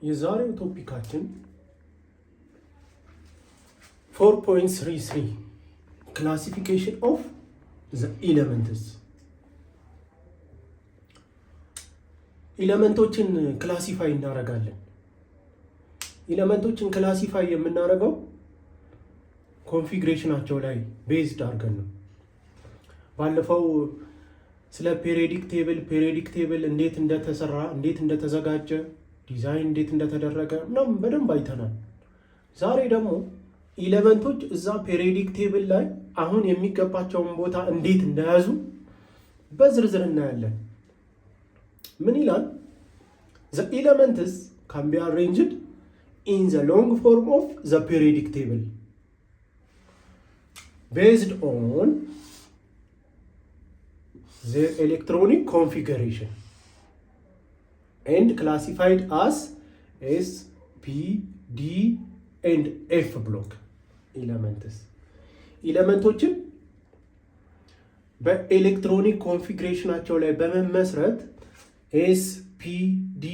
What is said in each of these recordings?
የዛሬው ቶፒካችን 4.33 ክላሲፊኬሽን ኦፍ ዘ ኤሌመንትስ ኤሌመንቶችን ክላሲፋይ እናደርጋለን። ኤሌመንቶችን ክላሲፋይ የምናደርገው ኮንፊግሬሽናቸው ላይ ቤዝድ አድርገን ነው። ባለፈው ስለ ፔሪዮዲክ ቴብል እንዴት እንደተሰራ፣ እንዴት እንደተዘጋጀ፣ ዲዛይን እንዴት እንደተደረገ ምናምን በደንብ አይተናል። ዛሬ ደግሞ ኤሌመንቶች እዛ ፔሪዮዲክ ቴብል ላይ አሁን የሚገባቸውን ቦታ እንዴት እንደያዙ በዝርዝር እናያለን። ምን ይላል? The elements can be arranged in the long form of the periodic table based on their electronic configuration and classified as S, P, D and F block elements. ኤሌመንቶችን በኤሌክትሮኒክ ኮንፊግሬሽናቸው ላይ በመመስረት ኤስ ፒ ዲ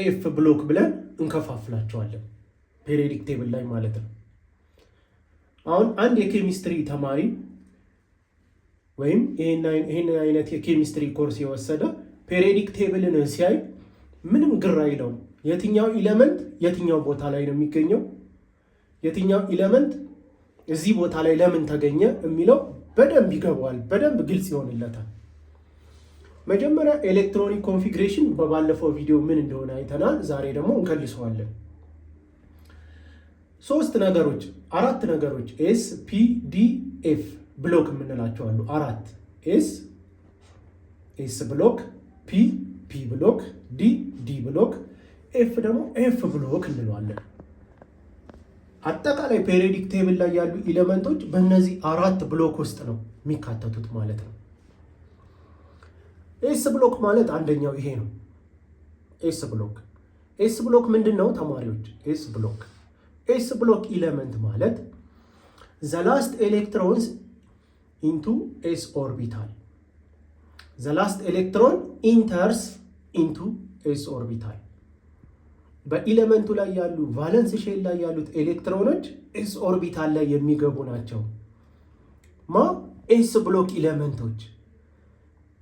ኤፍ ብሎክ ብለን እንከፋፍላቸዋለን ፔሪዮዲክ ቴብል ላይ ማለት ነው። አሁን አንድ የኬሚስትሪ ተማሪ ወይም ይህን አይነት የኬሚስትሪ ኮርስ የወሰደ ፔሪዮዲክ ቴብልን ሲያይ ምንም ግራ አይለውም። የትኛው ኤሌመንት የትኛው ቦታ ላይ ነው የሚገኘው፣ የትኛው ኤሌመንት እዚህ ቦታ ላይ ለምን ተገኘ የሚለው በደንብ ይገባዋል፣ በደንብ ግልጽ ይሆንለታል። መጀመሪያ ኤሌክትሮኒክ ኮንፊግሬሽን በባለፈው ቪዲዮ ምን እንደሆነ አይተናል። ዛሬ ደግሞ እንከልሰዋለን። አራት ነገሮች ኤስ ፒ ዲ ኤፍ ብሎክ የምንላቸው አሉ። አራት ኤስ ብሎክ፣ ፒ ብሎክ፣ ዲ ብሎክ፣ ኤፍ ደግሞ ኤፍ ብሎክ እንለዋለን። አጠቃላይ ፔሪዮዲክ ቴብል ላይ ያሉ ኤሌመንቶች በእነዚህ አራት ብሎክ ውስጥ ነው የሚካተቱት ማለት ነው። ኤስ ብሎክ ማለት አንደኛው ይሄ ነው። ኤስ ብሎክ ምንድን ነው ተማሪዎች? ኤስ ብሎክ ኤሌመንት ማለት ዘ ላስት ኤሌክትሮንስ ኢንቱ ኤስ ኦርቢታል፣ ዘ ላስት ኤሌክትሮን ኢንተርስ ኢንቱ ኤስ ኦርቢታል። በኤሌመንቱ ላይ ያሉ ቫለንስ ሼል ላይ ያሉት ኤሌክትሮኖች ኤስ ኦርቢታል ላይ የሚገቡ ናቸው። ኤስ ብሎክ ኤሌመንቶች።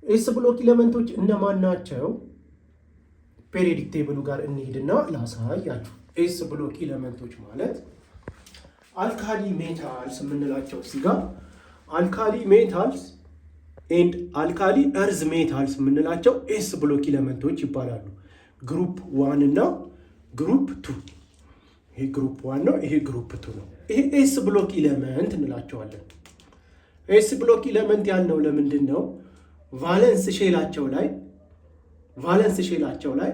ኤስ ብሎክ ኤሌመንቶች እነማን ናቸው? ፔሪዮዲክ ቴብሉ ጋር እንሂድና ላሳያችሁ። ኤስ ብሎክ ኤሌመንቶች ማለት አልካሊ ሜታልስ የምንላቸው እዚህ ጋር አልካሊ ሜታልስ ኤንድ አልካሊ እርዝ ሜታልስ የምንላቸው ኤስ ብሎክ ኤሌመንቶች ይባላሉ። ግሩፕ 1 እና ግሩፕ 2። ይሄ ግሩፕ 1 ነው፣ ይሄ ግሩፕ 2 ነው። ይሄ ኤስ ብሎክ ኤሌመንት እንላቸዋለን። ኤስ ብሎክ ኤሌመንት ያልነው ለምንድን ነው? ቫለንስ ሼላቸው ላይ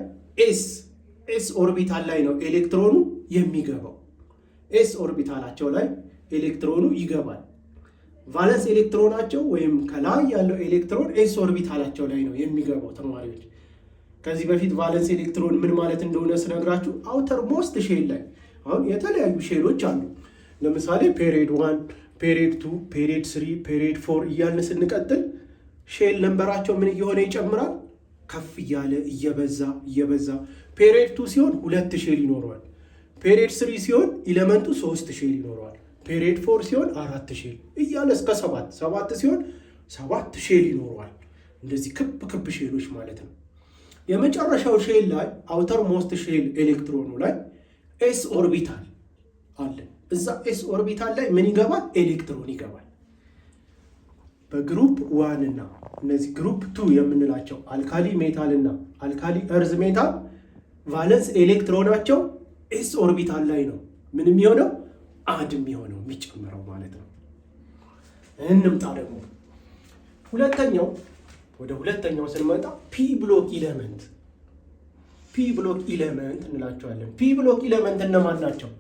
ኤስ ኦርቢታል ላይ ነው ኤሌክትሮኑ የሚገባው። ኤስ ኦርቢታላቸው ላይ ኤሌክትሮኑ ይገባል። ቫለንስ ኤሌክትሮናቸው ወይም ከላይ ያለው ኤሌክትሮን ኤስ ኦርቢታላቸው ላይ ነው የሚገባው። ተማሪዎች ከዚህ በፊት ቫለንስ ኤሌክትሮን ምን ማለት እንደሆነ ስነግራችሁ አውተር ሞስት ሼል ላይ አሁን የተለያዩ ሼሎች አሉ። ለምሳሌ ፔሪዮድ 1፣ ፔሪዮድ 2፣ ፔሪዮድ 3፣ ፔሪዮድ 4 እያልን ስንቀጥል ሼል ነንበራቸው ምን እየሆነ ይጨምራል? ከፍ እያለ እየበዛ ፔሪዮድ 2 ሲሆን 2 ሼል ይኖረዋል። ፔሪዮድ 3 ሲሆን ኤሌመንቱ 3 ሼል ይኖረዋል። ፔሪዮድ 4 ሲሆን 4 ሼል እያለ እስከ 7 ሲሆን 7 ሼል ይኖረዋል። እንደዚህ ክብ ሼሎች ማለት ነው። የመጨረሻው ሼል ላይ አውተር ሞስት ሼል ኤሌክትሮኑ ላይ ኤስ ኦርቢታል አለ። እዛ ኤስ ኦርቢታል ላይ ምን ይገባል? ኤሌክትሮን ይገባል። በግሩፕ 1 እና እነዚህ ግሩፕ 2 የምንላቸው አልካሊ ሜታል እና አልካሊ እርዝ ሜታል ቫለንስ ኤሌክትሮናቸው ኤስ ኦርቢታል ላይ ነው ምን የሚሆነው? አድ የሚሆነው የሚጨምረው ማለት ነው። እንምጣ ደግሞ ወደ ሁለተኛው ስንመጣ ፒ ብሎክ ኢሌመንት እንላቸዋለን። ፒ ብሎክ ኢሌመንት እነማን ናቸው?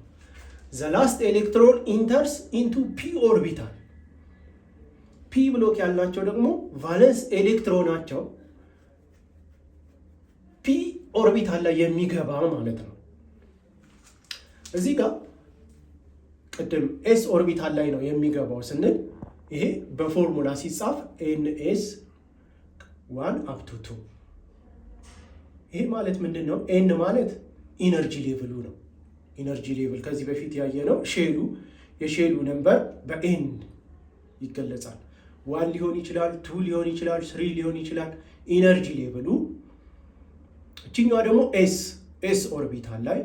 ዘ ላስት ኤሌክትሮን ኢንተርስ ኢንቱ ፒ ኦርቢታል። ፒ ብሎክ ያልናቸው ደግሞ ቫለንስ ኤሌክትሮናቸው ፒ ኦርቢታል ላይ የሚገባ ማለት ነው። እዚህ ጋር ቅድም ኤስ ኦርቢታል ላይ ነው የሚገባው ስንል ይሄ በፎርሙላ ሲጻፍ ኤንኤስ 1 up to 2 ይሄ ማለት ምንድን ነው? ኤን ማለት ኢነርጂ ሌቭሉ ነው። ኢነርጂ ሌቭል ከዚህ በፊት ያየነው የሼሉ ነምበር በኤን ይገለጻል። 1 ሊሆን ይችላል፣ 2 ሊሆን ይችላል፣ 3 ሊሆን ይችላል። ኢነርጂ ሌቭሉ እችኛዋ ደግሞ ኤስ ኦርቢታል ላይ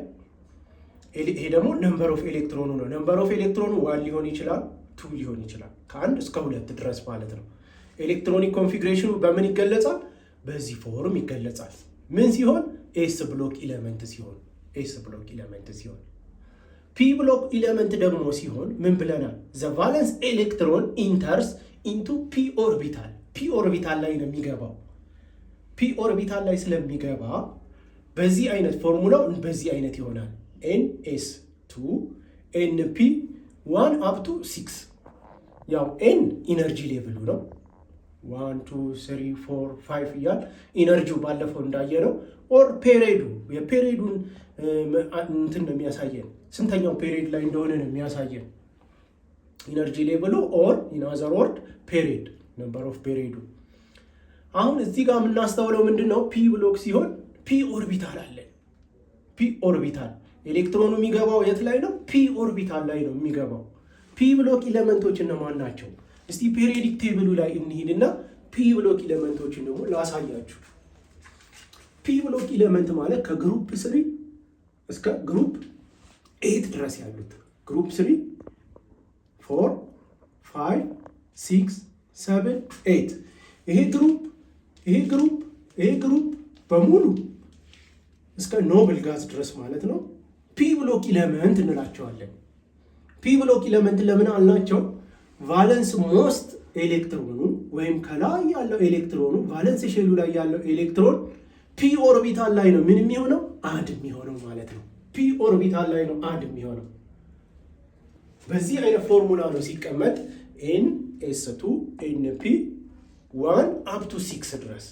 ይሄ ደግሞ ነምበር ኦፍ ኤሌክትሮኑ ነው። ነምበር ኦፍ ኤሌክትሮኑ 1 ሊሆን ይችላል፣ 2 ሊሆን ይችላል፣ ከ1 እስከ 2 ድረስ ማለት ነው። ኤሌክትሮኒክ ኮንፊግሬሽኑ በምን ይገለጻል? በዚህ ፎርም ይገለጻል። ምን ሲሆን? ኤስ ብሎክ ኢለመንት ሲሆን ፒ ብሎክ ኢለመንት ደግሞ ሲሆን ምን ብለናል? ዘ ቫለንስ ኤሌክትሮን ኢንተርስ ኢንቱ ፒ ኦርቢታል። ፒ ኦርቢታል ላይ ነው የሚገባው። ፒ ኦርቢታል ላይ ስለሚገባ በዚህ አይነት ፎርሙላው በዚህ አይነት ይሆናል። ኤንኤስ 2 ኤንፒ 1 አፕ ቱ 6። ያው ኤን ኢነርጂ ሌቭሉ ነው። 1 2 3 4 5 እያል ኢነርጂው ባለፈው እንዳየነው ኦር ፔሪዱ የፔሪዱን እንትን ነው የሚያሳየን፣ ስንተኛው ፔሪድ ላይ እንደሆነ ነው የሚያሳየን ኢነርጂ ሌቭሉ ኦር ኢን አዘር ወርድ ፔሪድ ነምበር ኦፍ ፔሪዱ። አሁን እዚህ ጋር የምናስተውለው ምንድን ነው? ፒ ብሎክ ሲሆን ፒ ኦርቢታል አለን። ፒ ኦርቢታል ኤሌክትሮኑ የሚገባው የት ላይ ነው? ፒ ኦርቢታል ላይ ነው የሚገባው። ፒ ብሎክ ኢለመንቶች እነማን ናቸው? እስቲ ፔሪዮዲክ ቴብሉ ላይ እንሂድና ፒ ብሎክ ኢለመንቶችን ደግሞ ላሳያችሁ። ፒ ብሎክ ኢለመንት ማለት ከግሩፕ 3 እስከ ግሩፕ 8 ድረስ ያሉት ግሩፕ 3 4 5 6 7 8 ይሄ ግሩፕ በሙሉ እስከ ኖብል ጋዝ ድረስ ማለት ነው ፒ ብሎክ ኢለመንት እንላቸዋለን። ፒ ብሎክ ኢለመንት ለምን አልናቸው? ቫለንስ ሞስት ኤሌክትሮኑ ወይም ከላይ ያለው ኤሌክትሮኑ ቫለንስ ሼሉ ላይ ያለው ኤሌክትሮን ፒ ኦርቢታል ላይ ነው ምን የሚሆነው? አድ የሚሆነው ማለት ነው። ፒ ኦርቢታል ላይ ነው አድ የሚሆነው። በዚህ አይነት ፎርሙላ ነው ሲቀመጥ ኤን ኤስ 2 ኤን ፒ 1 አፕ ቱ 6 ድረስ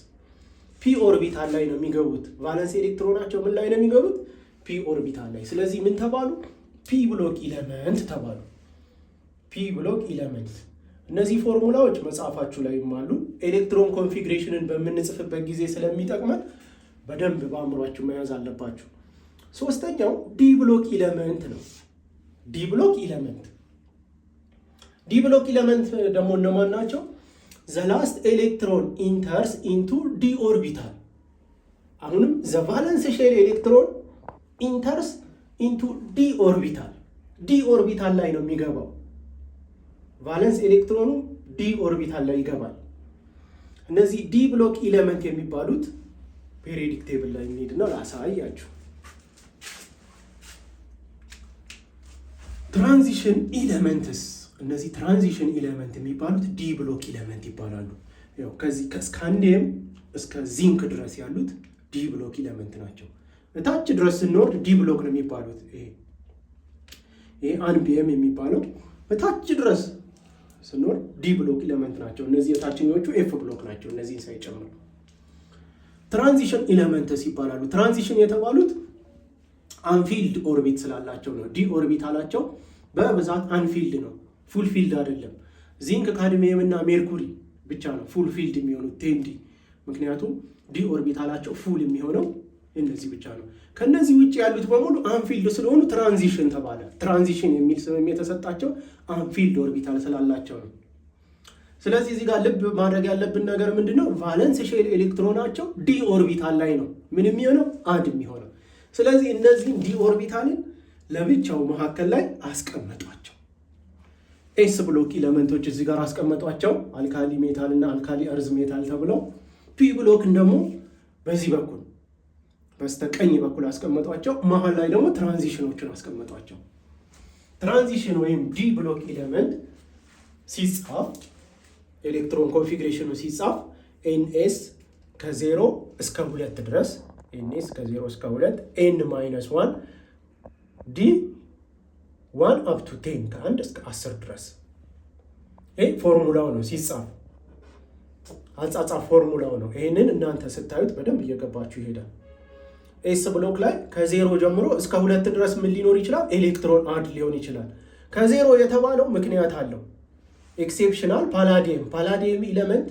ፒ ኦርቢታል ላይ ነው የሚገቡት። ቫለንስ ኤሌክትሮናቸው ምን ላይ ነው የሚገቡት? ፒ ኦርቢታል ላይ። ስለዚህ ምን ተባሉ? ፒ ብሎክ ኢለመንት ተባሉ። ፒ ብሎክ ኢለመንት። እነዚህ ፎርሙላዎች መጽሐፋችሁ ላይም አሉ። ኤሌክትሮን ኮንፊግሬሽንን በምንጽፍበት ጊዜ ስለሚጠቅመን በደንብ በአእምሯችሁ መያዝ አለባችሁ። ሶስተኛው ዲ ብሎክ ኢለመንት ነው። ዲ ብሎክ ኢለመንት ደግሞ እነማን ናቸው? ዘ ላስት ኤሌክትሮን ኢንተርስ ኢንቱ ዲ ኦርቢታል። አሁንም ዘ ቫለንስ ሼል ኤሌክትሮን ኢንተርስ ኢንቱ ዲ ኦርቢታል። ዲ ኦርቢታል ላይ ነው የሚገባው። ቫለንስ ኤሌክትሮኑ ዲ ኦርቢታል ላይ ይገባል። እነዚህ ዲ ብሎክ ኢለመንት የሚባሉት ፔሪዮዲክ ቴብል ላይ እንሂድና ላሳያችሁ። ትራንዚሽን ኢለመንትስ፣ እነዚህ ትራንዚሽን ኢለመንት የሚባሉት ዲ ብሎክ ኢለመንት ይባላሉ። ያው ከዚህ ከስካንዲየም እስከ ዚንክ ድረስ ያሉት ዲ ብሎክ ኢለመንት ናቸው። እታች ድረስ ስንወርድ ዲ ብሎክ ነው የሚባሉት። ይሄ አንቢየም የሚባለው እታች ድረስ ስንወርድ ዲ ብሎክ ኢለመንት ናቸው። እነዚህ የታችኞቹ ኤፍ ብሎክ ናቸው፣ እነዚህን ሳይጨምር። ትራንዚሽን ኢለመንትስ ይባላሉ። ትራንዚሽን የተባሉት አንፊልድ ኦርቢት ስላላቸው ነው። ዲ ኦርቢታላቸው በብዛት አንፊልድ ነው፣ ፉል ፊልድ አይደለም። ዚንክ፣ ካድሚየም እና ሜርኩሪ ብቻ ነው ፉል ፊልድ የሚሆኑት ቴንዲ። ምክንያቱም ዲ ኦርቢታላቸው ፉል የሚሆነው እነዚህ ብቻ ነው። ከነዚህ ውጭ ያሉት በሙሉ አንፊልድ ስለሆኑ ትራንዚሽን ተባለ። ትራንዚሽን የሚል ስም የተሰጣቸው አንፊልድ ኦርቢታል ስላላቸው ነው። ስለዚህ እዚህ ጋር ልብ ማድረግ ያለብን ነገር ምንድነው? ቫለንስ ሼል ኤሌክትሮናቸው ዲ ኦርቢታል ላይ ነው ምን የሚሆነው? አድ የሚሆነው። ስለዚህ እነዚህን ዲ ኦርቢታልን ለብቻው መካከል ላይ አስቀመጧቸው። ኤስ ብሎክ ኢለመንቶች እዚህ ጋር አስቀመጧቸው፣ አልካሊ ሜታል እና አልካሊ እርዝ ሜታል ተብለው። ፒ ብሎክን ደግሞ በዚህ በኩል በስተቀኝ በኩል አስቀመጧቸው። መሀል ላይ ደግሞ ትራንዚሽኖችን አስቀመጧቸው። ትራንዚሽን ወይም ዲ ብሎክ ኢለመንት ሲጻፍ ኤሌክትሮን ኮንፊግሬሽኑ ሲጻፍ ኤንኤስ ከ0 እስከ 2 ድረስ ኤንኤስ ከ0 እስከ 2 ኤን ማይነስ 1 ዲ 1 አፕ ቱ 10 ከ1 እስከ 10 ድረስ። ይሄ ፎርሙላው ነው ሲጻፍ፣ አጻጻፍ ፎርሙላው ነው። ይሄንን እናንተ ስታዩት በደንብ እየገባችሁ ይሄዳል። ኤስ ብሎክ ላይ ከ0 ጀምሮ እስከ 2 ድረስ ምን ሊኖር ይችላል? ኤሌክትሮን አድ ሊሆን ይችላል። ከ0 የተባለው ምክንያት አለው። ኤክሴፕሽናል ፓላዲየም ኢለመንት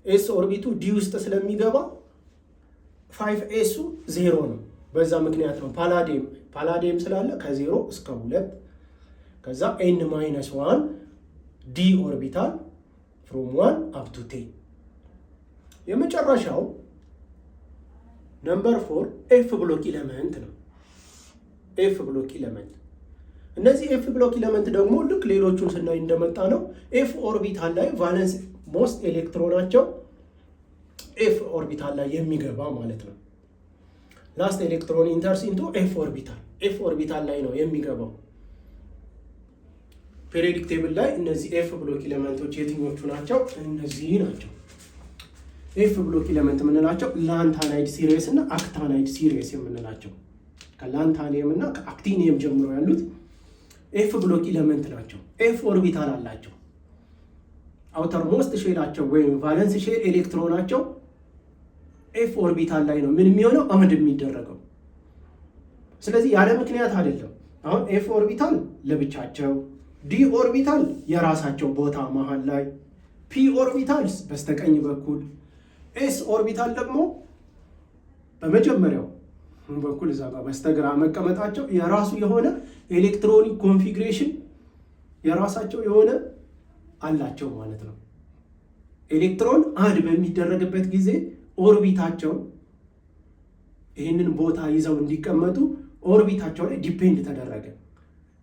ኤስ ኦርቢቱ ዲ ውስጥ ስለሚገባ 5ኤሱ 0 ነው። በዛ ምክንያት ነው ፓላዲየም ስላለ ከ0 እስከ 2 ከዛ n-1 d ኦርቢታል from 1 up to 10። የመጨረሻው ነምበር 4 ኤፍ ብሎክ ኢለመንት ነው። ኤፍ ብሎክ ኢለመንት እነዚህ ኤፍ ብሎክ ኢለመንት ደግሞ ልክ ሌሎቹን ስናይ እንደመጣ ነው ኤፍ ኦርቢታል ላይ ቫለንስ ሞስት ኤሌክትሮናቸው ኤፍ ኦርቢታል ላይ የሚገባ ማለት ነው። ላስት ኤሌክትሮን ኢንተርስ ኢንቱ ኤፍ ኦርቢታል ላይ ነው የሚገባው። ፔሪዮዲክ ቴብል ላይ እነዚህ ኤፍ ብሎክ ኢለመንቶች የትኞቹ ናቸው? እነዚህ ናቸው። ኤፍ ብሎክ ኢለመንት የምንላቸው ላንታናይድ ሲሪየስ እና አክታናይድ ሲሪየስ የምንላቸው ከላንታኒየም እና ከአክቲኒየም ጀምሮ ያሉት ኤፍ ብሎክ ኢለመንት ናቸው። ኤፍ ኦርቢታል አላቸው። አውተር ሞስት ሼላቸው ወይም ቫለንስ ሼል ኤሌክትሮናቸው ኤፍ ኦርቢታል ላይ ነው ምን የሚሆነው አመድ የሚደረገው። ስለዚህ ያለ ምክንያት አይደለም። አሁን ኤፍ ኦርቢታል ለብቻቸው፣ ዲ ኦርቢታል የራሳቸው ቦታ መሃል ላይ፣ ፒ ኦርቢታል በስተቀኝ በኩል፣ ኤስ ኦርቢታል ደግሞ በመጀመሪያው በኩል እዛ ጋር በስተግራ መቀመጣቸው የራሱ የሆነ ኤሌክትሮኒክ ኮንፊግሬሽን የራሳቸው የሆነ አላቸው ማለት ነው። ኤሌክትሮን አድ በሚደረግበት ጊዜ ኦርቢታቸው ይህንን ቦታ ይዘው እንዲቀመጡ ኦርቢታቸው ላይ ዲፔንድ ተደረገ።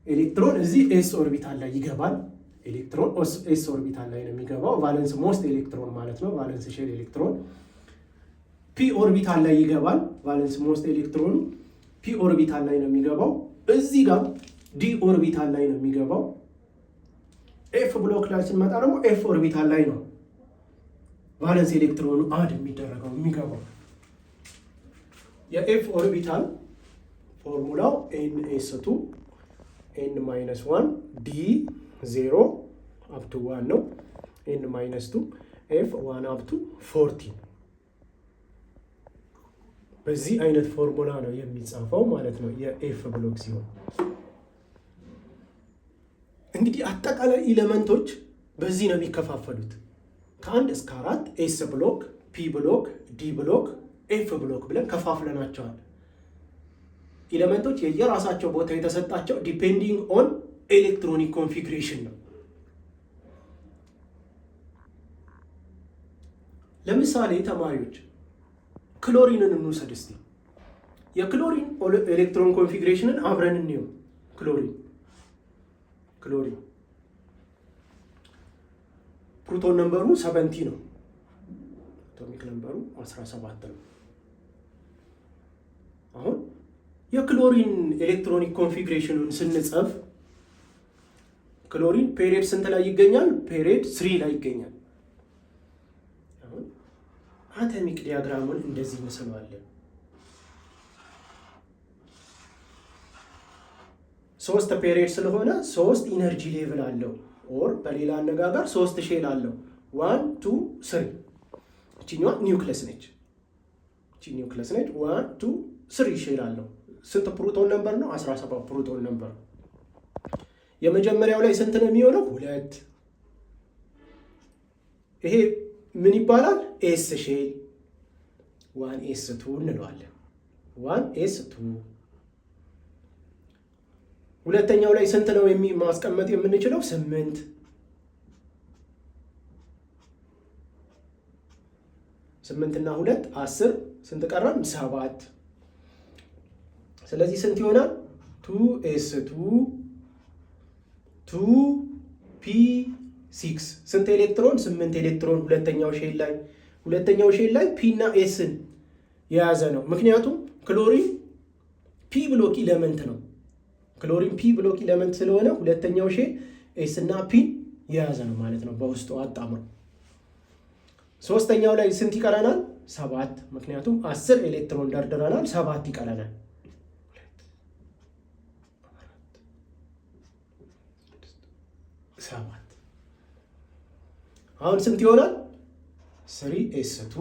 ኤሌክትሮን እዚህ ኤስ ኦርቢታል ላይ ይገባል። ኤሌክትሮን ኤስ ኦርቢታል ላይ ነው የሚገባው። ቫለንስ ሞስት ኤሌክትሮን ማለት ነው። ቫለንስ ሼል ኤሌክትሮን ፒ ኦርቢታል ላይ ይገባል። ቫለንስ ሞስት ኤሌክትሮኑ ፒ ኦርቢታል ላይ ነው የሚገባው። እዚህ ጋር ዲ ኦርቢታል ላይ ነው የሚገባው። ኤፍ ብሎክ ላይ ስንመጣ ደግሞ ኤፍ ኦርቢታል ላይ ነው ቫለንስ ኤሌክትሮኑ አድ የሚደረገው የሚገባው። የኤፍ ኦርቢታል ፎርሙላው NS2 n-1 d 0 up to 1 ነው። n-2 f 1 up to 14 በዚህ አይነት ፎርሙላ ነው የሚጻፈው ማለት ነው የኤፍ ብሎክ ሲሆን። እንግዲህ አጠቃላይ ኤሌመንቶች በዚህ ነው የሚከፋፈሉት። ከ1 እስከ 4 ኤስ ብሎክ፣ ፒ ብሎክ፣ ዲ ብሎክ፣ ኤፍ ብሎክ ብለን ከፋፍለናቸዋል። ኤሌመንቶች የየራሳቸው ቦታ የተሰጣቸው ዲፔንዲንግ ኦን ኤሌክትሮኒክ ኮንፊግሬሽን ነው። ለምሳሌ ተማሪዎች ክሎሪንን እንውሰድ እስቲ። የክሎሪን ኤሌክትሮን ኮንፊግሬሽንን አብረን እንየው። ክሎሪን ፕሮቶን ነምበሩ 70 ነው። አቶሚክ ነምበሩ 17 ነው። አሁን የክሎሪን ኤሌክትሮኒክ ኮንፊግሬሽኑን ስንጽፍ ክሎሪን ፔሪድ ስንት ላይ ይገኛል? ፔሪድ 3 ላይ ይገኛል። አሁን አቶሚክ ዲያግራሙን እንደዚህ እንስለዋለን። 3 ፔሪድ ስለሆነ 3 ኢነርጂ ሌቭል አለው። ኦር በሌላ አነጋገር 3 ሼል አለው። 1 2 3 እቺኛዋ ኒውክለስ ነች። 1 2 3 ሼል አለው። ስንት ፕሮቶን ነምበር ነው? 17 ፕሮቶን ነምበር። የመጀመሪያው ላይ ስንት ነው የሚሆነው? 2። ይሄ ምን ይባላል? ኤስ ሼል 1s2 እንለዋለን። 1s2 ሁለተኛው ላይ ስንት ነው ማስቀመጥ የምንችለው? 8። 8 እና 2 10 ስንት ቀረን? 7። ስለዚህ ስንት ይሆናል? 2s2 2p6 ስንት ኤሌክትሮን? 8 ኤሌክትሮን ሁለተኛው ሼል ላይ ፒ እና ኤስን የያዘ ነው። ምክንያቱም ክሎሪን ፒ ብሎክ ኢለመንት ነው። ክሎሪን ፒ ብሎክ ኢለመንት ስለሆነ ሁለተኛው ሼል ኤስ እና ፒ የያዘ ነው ማለት ነው በውስጡ አጣምሮ። ሶስተኛው ላይ ስንት ይቀረናል? 7 ምክንያቱም 10 ኤሌክትሮን ደርድረናል፣ 7 ይቀረናል። አሁን ስንት ይሆናል? 3s2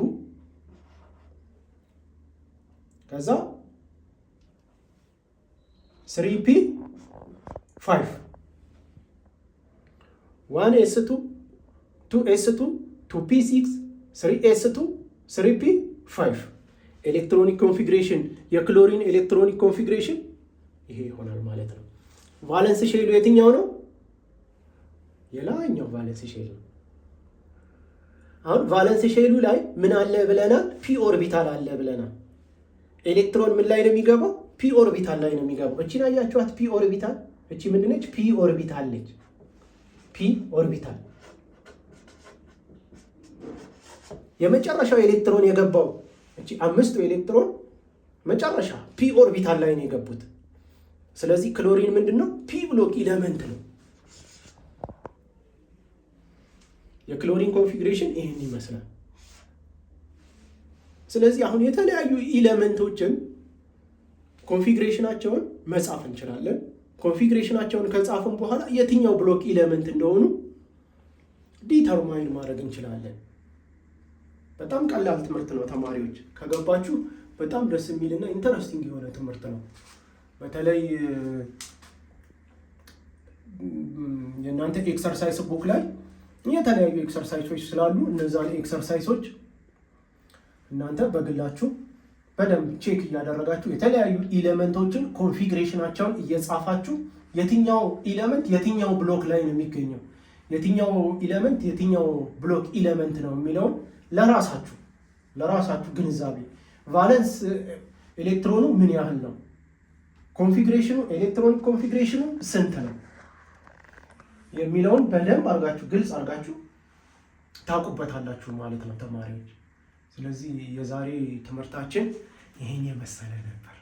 ከዛ 3p5 1s2 2s2 2p6 3s2 3p5 ኤሌክትሮኒክ ኮንፊግሬሽን የክሎሪን ኤሌክትሮኒክ ኮንፊግሬሽን ይሄ ይሆናል ማለት ነው። ቫለንስ ሼሉ የትኛው ነው? የላይኛው ቫለንስ ሼል ነው። አሁን ቫለንስ ሼሉ ላይ ምን አለ ብለናል? ፒ ኦርቢታል አለ ብለናል። ኤሌክትሮን ምን ላይ ነው የሚገባው? ፒ ኦርቢታል ላይ ነው የሚገባው። እቺን አያችኋት? ፒ ኦርቢታል እቺ ምንድነች? ፒ ኦርቢታል ነች። ፒ ኦርቢታል የመጨረሻው ኤሌክትሮን የገባው እቺ አምስቱ ኤሌክትሮን መጨረሻ ፒ ኦርቢታል ላይ ነው የገቡት። ስለዚህ ክሎሪን ምንድነው? ፒ ብሎክ ኢለመንት ነው። የክሎሪን ኮንፊግሬሽን ይሄን ይመስላል። ስለዚህ አሁን የተለያዩ ኢለመንቶችን ኮንፊግሬሽናቸውን መጻፍ እንችላለን። ኮንፊግሬሽናቸውን ከጻፍን በኋላ የትኛው ብሎክ ኢለመንት እንደሆኑ ዲተርማይን ማድረግ እንችላለን። በጣም ቀላል ትምህርት ነው ተማሪዎች፣ ከገባችሁ በጣም ደስ የሚልና ኢንተረስቲንግ የሆነ ትምህርት ነው። በተለይ የእናንተ ኤክሰርሳይዝ ቡክ ላይ የተለያዩ ኤክሰርሳይሶች ስላሉ እነዛን ኤክሰርሳይሶች እናንተ በግላችሁ በደንብ ቼክ እያደረጋችሁ የተለያዩ ኢሌመንቶችን ኮንፊግሬሽናቸውን እየጻፋችሁ የትኛው ኢሌመንት የትኛው ብሎክ ላይ ነው የሚገኘው፣ የትኛው ኢሌመንት የትኛው ብሎክ ኢሌመንት ነው የሚለውን ለራሳችሁ ግንዛቤ፣ ቫለንስ ኤሌክትሮኑ ምን ያህል ነው፣ ኮንፊግሬሽኑ ኤሌክትሮኒክ ኮንፊግሬሽኑ ስንት ነው የሚለውን በደንብ አድርጋችሁ ግልጽ አድርጋችሁ ታውቁበታላችሁ ማለት ነው ተማሪዎች። ስለዚህ የዛሬ ትምህርታችን ይሄን የመሰለ ነበር።